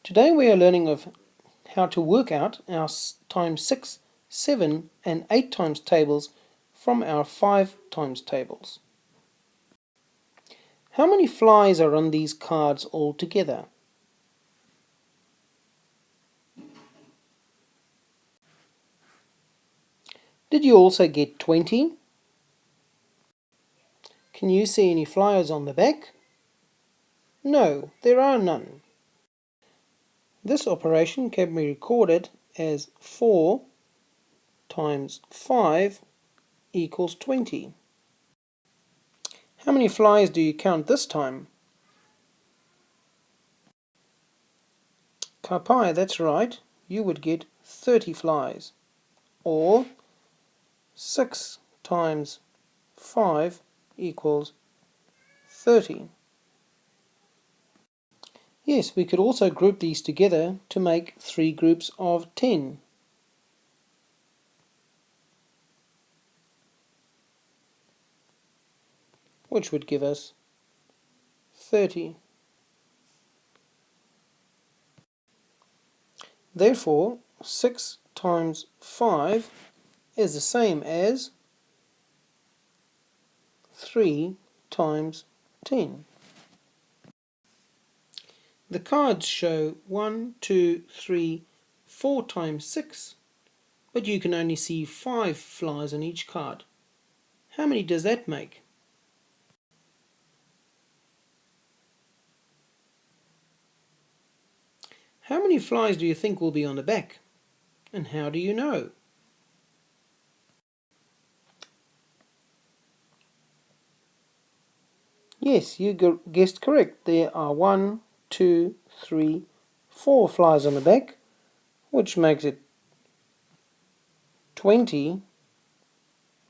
Today we are learning of how to work out our times 6, 7 and 8 times tables from our 5 times tables. How many flies are on these cards altogether? Did you also get 20? Can you see any flyers on the back? No, there are none. This operation can be recorded as 4 times 5 equals 20. How many flies do you count this time? Kapai, that's right, you would get 30 flies, or 6 times 5 equals 30. Yes, we could also group these together to make 3 groups of 10. Which would give us 30. Therefore, 6 times 5 is the same as 3 times 10. The cards show 1, 2, 3, 4 times 6, but you can only see 5 flies on each card. How many does that make? How many flies do you think will be on the back? And how do you know? Yes, you guessed correct. There are 1, 2, 3, 4 flies on the back, which makes it 20,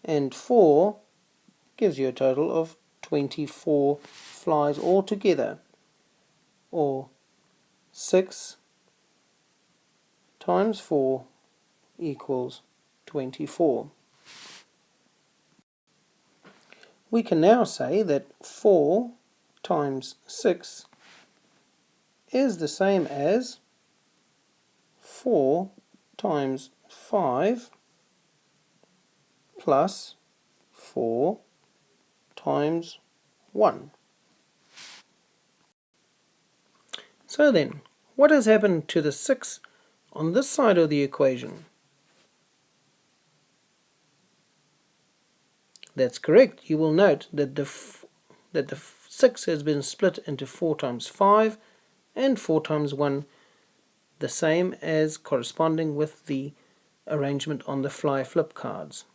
and 4 gives you a total of 24 flies altogether, or 6 times 4 equals 24. We can now say that 4 times 6 is the same as 4 times 5 plus 4 times 1. So then, what has happened to the 6 on this side of the equation? That's correct. You will note that the 6 has been split into 4 times 5 and 4 times 1, the same as corresponding with the arrangement on the fly flip cards.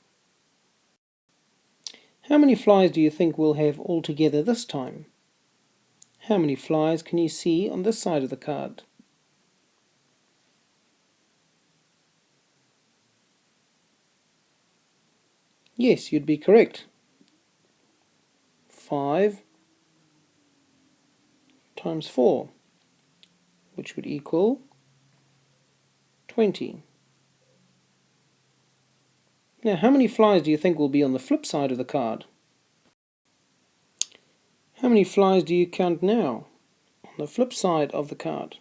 How many flies do you think we'll have altogether this time? How many flies can you see on this side of the card? Yes, you'd be correct. 5 times 4, which would equal 20. Now, how many flies do you think will be on the flip side of the card? How many flies do you count now on the flip side of the card?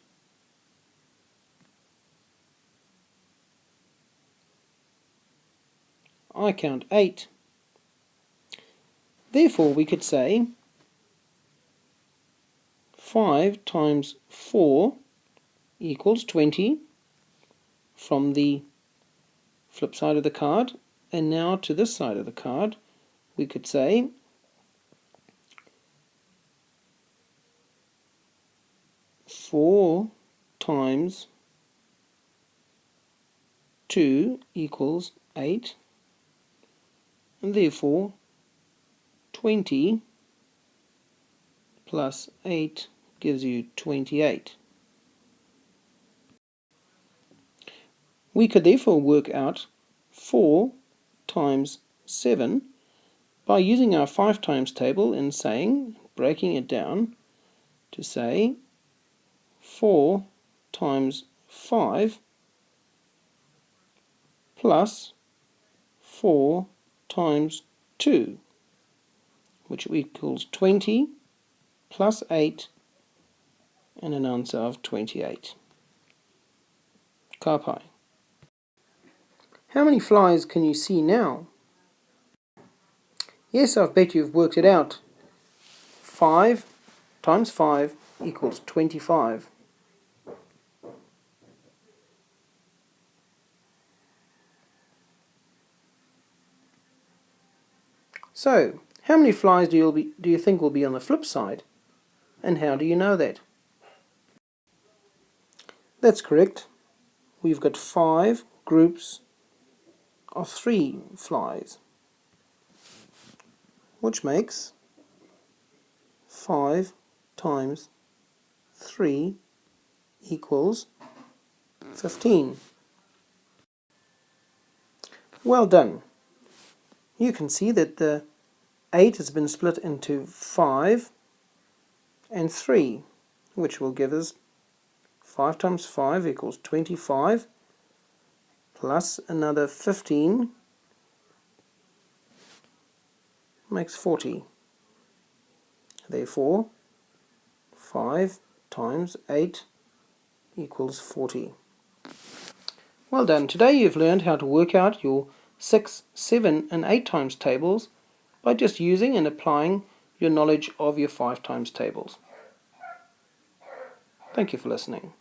I count 8. Therefore, we could say 5 times 4 equals 20 from the flip side of the card, and now to this side of the card we could say 4 times 2 equals 8, and therefore 20 plus 8 gives you 28. We could therefore work out 4 times 7 by using our 5 times table and breaking it down to say 4 times 5 plus 4 times 2, which equals 20 plus 8, and an answer of 28. Carpi. How many flies can you see now? Yes, I bet you've worked it out. 5 times 5 equals 25. So, how many flies do you think will be on the flip side? And how do you know that? That's correct. We've got 5 groups of 3 flies, which makes 5 times 3 equals 15. Well done. You can see that the 8 has been split into 5 and 3, which will give us 5 times 5 equals 25, plus another 15 makes 40. Therefore, 5 times 8 equals 40. Well done. Today you've learned how to work out your 6, 7 and 8 times tables by just using and applying your knowledge of your 5 times tables. Thank you for listening.